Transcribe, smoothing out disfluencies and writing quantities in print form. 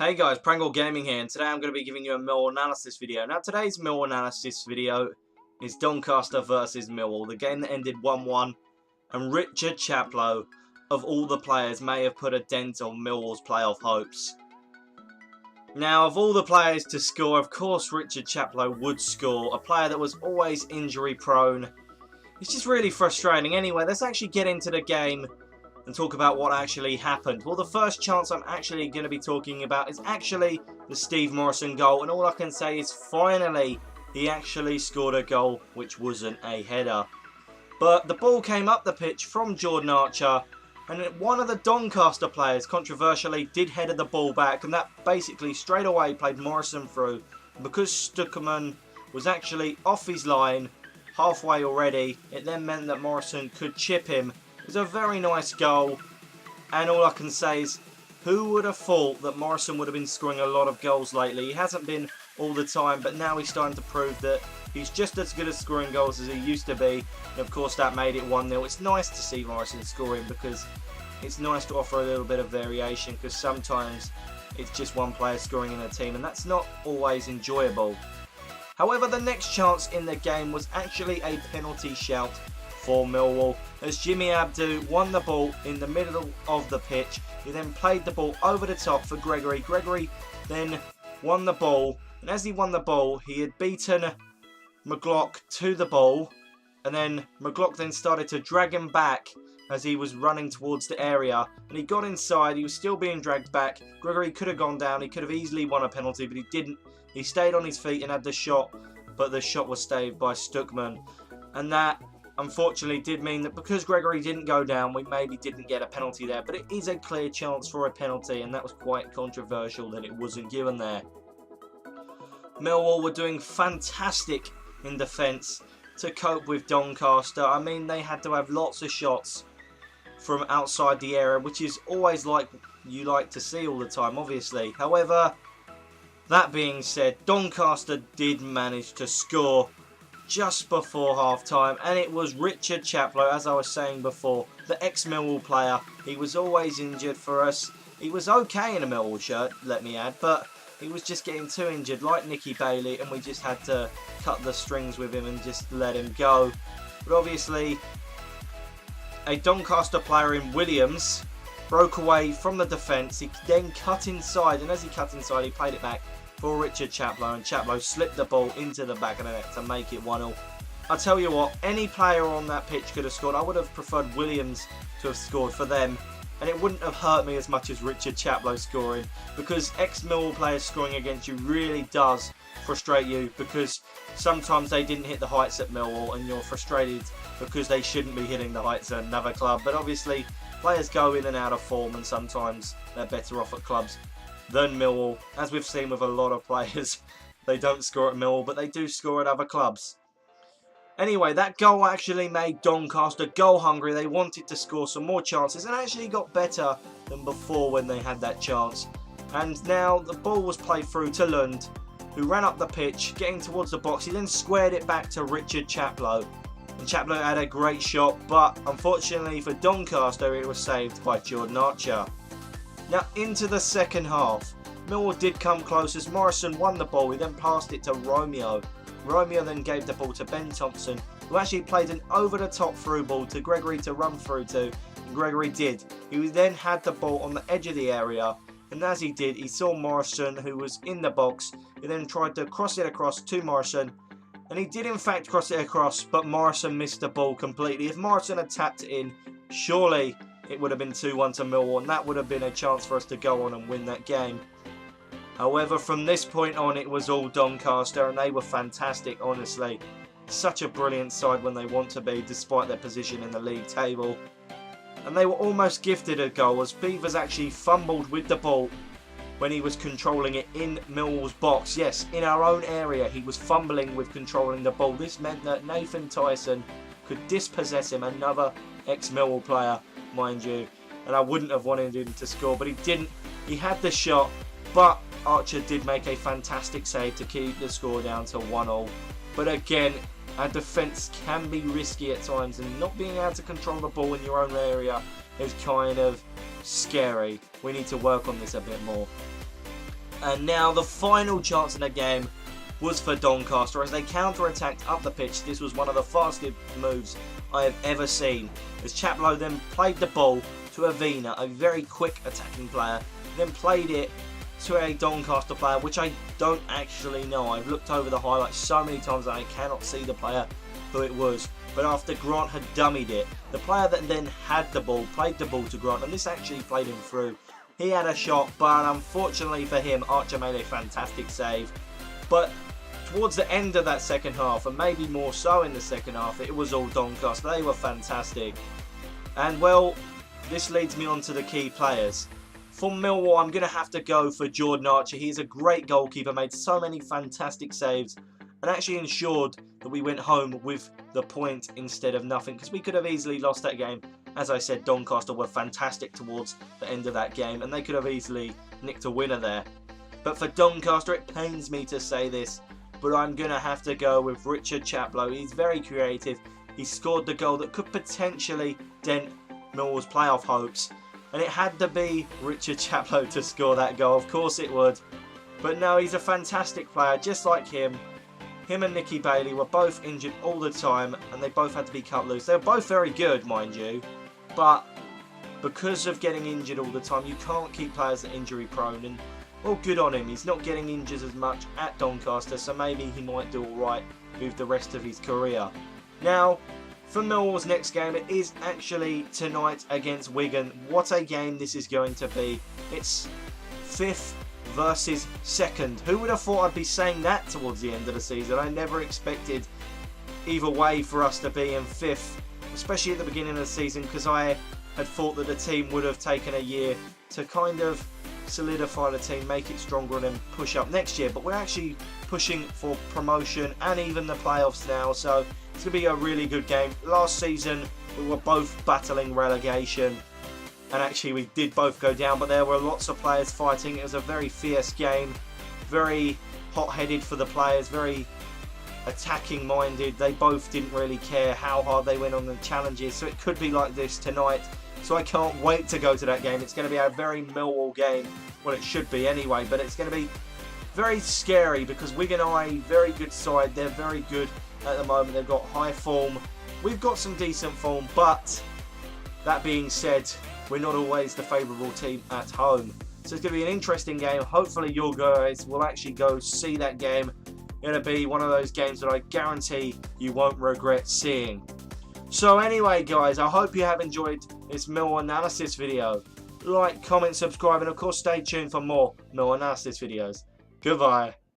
Hey guys, Prangell Gaming here, and today I'm going to be giving you a Millwall analysis video. Now today's Millwall analysis video is Doncaster versus Millwall, the game that ended 1-1, and Richard Chaplow, of all the players, may have put a dent on Millwall's playoff hopes. Now, of all the players to score, of course Richard Chaplow would score, a player that was always injury prone. It's just really frustrating. Anyway, let's actually get into the game and talk about what actually happened. Well, the first chance I'm actually going to be talking about is actually the Steve Morison goal, and all I can say is finally he actually scored a goal which wasn't a header. But the ball came up the pitch from Jordan Archer, and one of the Doncaster players controversially did header the ball back, and that basically straight away played Morison through. And because Stuckman was actually off his line halfway already, it then meant that Morison could chip him. It was a very nice goal, and all I can say is, who would have thought that Morison would have been scoring a lot of goals lately? He hasn't been all the time, but now he's starting to prove that he's just as good at scoring goals as he used to be. And of course that made it 1-0. It's nice to see Morison scoring because it's nice to offer a little bit of variation, because sometimes it's just one player scoring in a team, and that's not always enjoyable. However, the next chance in the game was actually a penalty shout for Millwall, as Jimmy Abdu won the ball in the middle of the pitch. He then played the ball over the top for Gregory. Gregory then won the ball, and as he won the ball, he had beaten McGlock to the ball, and then McGlock then started to drag him back as he was running towards the area, and he got inside. He was still being dragged back. Gregory could have gone down. He could have easily won a penalty, but he didn't. He stayed on his feet and had the shot, but the shot was saved by Stuckman, and that unfortunately did mean that because Gregory didn't go down, we maybe didn't get a penalty there, but it is a clear chance for a penalty, and that was quite controversial that it wasn't given there. Millwall were doing fantastic in defence to cope with Doncaster. I mean, they had to have lots of shots from outside the area, which is always like you like to see all the time, obviously. However, that being said, Doncaster did manage to score just before half-time, and it was Richard Chaplow, as I was saying before, the ex-Millwall player. He was always injured for us. He was okay in a Millwall shirt, let me add, but he was just getting too injured, like Nicky Bailey, and we just had to cut the strings with him and just let him go. But obviously, a Doncaster player in Williams broke away from the defence. He then cut inside, and as he cut inside, he played it back for Richard Chaplow, and Chaplow slipped the ball into the back of the net to make it 1-0. I tell you what, any player on that pitch could have scored. I would have preferred Williams to have scored for them, and it wouldn't have hurt me as much as Richard Chaplow scoring, because ex-Millwall players scoring against you really does frustrate you, because sometimes they didn't hit the heights at Millwall and you're frustrated because they shouldn't be hitting the heights at another club. But obviously players go in and out of form, and sometimes they're better off at clubs than Millwall. As we've seen with a lot of players, they don't score at Millwall, but they do score at other clubs. Anyway, that goal actually made Doncaster goal hungry. They wanted to score some more chances, and actually got better than before when they had that chance. And now the ball was played through to Lund, who ran up the pitch, getting towards the box. He then squared it back to Richard Chaplow, and Chaplow had a great shot, but unfortunately for Doncaster, it was saved by Jordan Archer. Now into the second half, Millwall did come close as Morison won the ball. He then passed it to Romeo. Romeo then gave the ball to Ben Thompson, who actually played an over-the-top through ball to Gregory to run through to, and Gregory did. He then had the ball on the edge of the area, and as he did, he saw Morison, who was in the box. He then tried to cross it across to Morison, and he did in fact cross it across, but Morison missed the ball completely. If Morison had tapped it in, surely it would have been 2-1 to Millwall, and that would have been a chance for us to go on and win that game. However, from this point on, it was all Doncaster, and they were fantastic, honestly. Such a brilliant side when they want to be, despite their position in the league table. And they were almost gifted a goal, as Beavers actually fumbled with the ball when he was controlling it in Millwall's box. Yes, in our own area, he was fumbling with controlling the ball. This meant that Nathan Tyson could dispossess him, another ex-Millwall player, mind you, and I wouldn't have wanted him to score, but he didn't. He had the shot, but Archer did make a fantastic save to keep the score down to 1-0. But again, our defence can be risky at times, and not being able to control the ball in your own area is kind of scary. We need to work on this a bit more. And now the final chance in the game was for Doncaster as they counter-attacked up the pitch. This was one of the fastest moves I have ever seen, as Chaplow then played the ball to Avina, a very quick attacking player, then played it to a Doncaster player, which I don't actually know. I've looked over the highlights so many times that I cannot see the player who it was. But after Grant had dummied it, the player that then had the ball played the ball to Grant, and this actually played him through. He had a shot, but unfortunately for him, Archer made a fantastic save. But towards the end of that second half, and maybe more so in the second half, it was all Doncaster. They were fantastic. And well, this leads me on to the key players. For Millwall, I'm going to have to go for Jordan Archer. He's a great goalkeeper, made so many fantastic saves, and actually ensured that we went home with the point instead of nothing, because we could have easily lost that game. As I said, Doncaster were fantastic towards the end of that game, and they could have easily nicked a winner there. But for Doncaster, it pains me to say this, but I'm going to have to go with Richard Chaplow. He's very creative. He scored the goal that could potentially dent Millwall's playoff hopes. And it had to be Richard Chaplow to score that goal. Of course it would. But no, he's a fantastic player, just like him. Him and Nicky Bailey were both injured all the time, and they both had to be cut loose. They were both very good, mind you. But because of getting injured all the time, you can't keep players that are injury prone. And well, good on him. He's not getting injured as much at Doncaster, so maybe he might do alright with the rest of his career. Now, for Millwall's next game, it is actually tonight against Wigan. What a game this is going to be. It's 5th versus 2nd. Who would have thought I'd be saying that towards the end of the season? I never expected either way for us to be in 5th, especially at the beginning of the season, because I had thought that the team would have taken a year to kind of solidify the team, make it stronger, and then push up next year. But we're actually pushing for promotion and even the playoffs now, so it's going to be a really good game. Last season we were both battling relegation, and actually we did both go down, but there were lots of players fighting. It was a very fierce game, very hot-headed for the players, very attacking minded. They both didn't really care how hard they went on the challenges, so it could be like this tonight. So I can't wait to go to that game. It's going to be a very Millwall game. Well, it should be anyway, but it's going to be very scary because Wigan are a very good side. They're very good at the moment. They've got high form. We've got some decent form, but that being said, we're not always the favourable team at home. So it's going to be an interesting game. Hopefully you guys will actually go see that game. It's going to be one of those games that I guarantee you won't regret seeing. So anyway guys, I hope you have enjoyed this Millwall analysis video. Like, comment, subscribe, and of course stay tuned for more Millwall analysis videos. Goodbye.